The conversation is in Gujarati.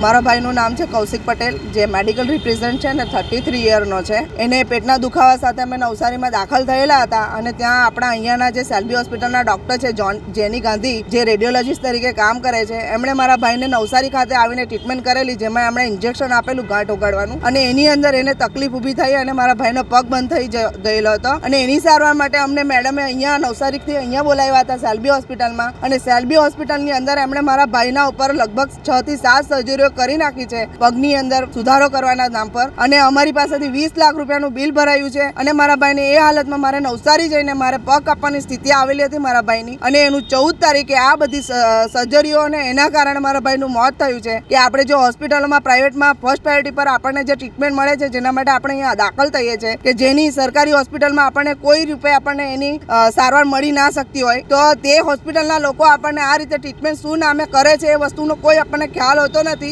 મારા ભાઈનું નામ છે કૌશિક પટેલ, જે મેડિકલ રિપ્રેઝન્ટ છે ને 33 યરનો છે. એને પેટના દુખાવા સાથે અમે નવસારીમાં દાખલ થયેલા હતા અને ત્યાં આપણા અહીંયાના જે સેલ્બી હોસ્પિટલના ડૉક્ટર છે જેની ગાંધી, જે રેડિયોલોજીસ્ટ તરીકે કામ કરે છે, એમણે મારા ભાઈને નવસારી ખાતે આવીને ટ્રીટમેન્ટ કરેલી, જેમાં એમણે ઇન્જેક્શન આપેલું ગાંઠ ઓગાળવાનું, અને એની અંદર એને તકલીફ ઊભી થઈ અને મારા ભાઈનો પગ બંધ થઈ ગયેલો હતો. અને એની સારવાર માટે અમને મેડમે અહીંયા નવસારીથી અહીંયા બોલાવ્યા હતા સેલ્બી હોસ્પિટલમાં, અને સેલ્બી હોસ્પિટલની અંદર એમણે મારા ભાઈના ઉપર લગભગ 6 થી 7 સર્જરીઓ કરી નાખી છે પગની અંદર સુધારો કરવાના નામ પર, અને અમારી પાસેથી 20 લાખ રૂપિયાનું બિલ ભરાયું છે. અને મારા ભાઈને એ હાલતમાં મારે નવસારી જઈને મારે પગ કાપવાની સ્થિતિ આવેલી હતી મારા ભાઈની, અને એનું 14 તારીખે આ બધી સર્જરીઓ અને એના કારણે મારા ભાઈનું મોત થયું છે. કે આપણે જો હોસ્પિટલોમાં પ્રાઇવેટમાં ફર્સ્ટ પ્રાયોરિટી પર આપણને જે ટ્રીટમેન્ટ મળે છે, જેના માટે આપણે અહીંયા દાખલ થઈએ છીએ, કે જેની સરકારી હોસ્પિટલમાં આપણને કોઈ રૂપે આપણને એની સારવાર મળી ના શકતી હોય, તો તે હોસ્પિટલના લોકો આપણને આ રીતે ટ્રીટમેન્ટ શું નામે કરે છે એ વસ્તુનો કોઈ આપણને ખ્યાલ હોતો નથી.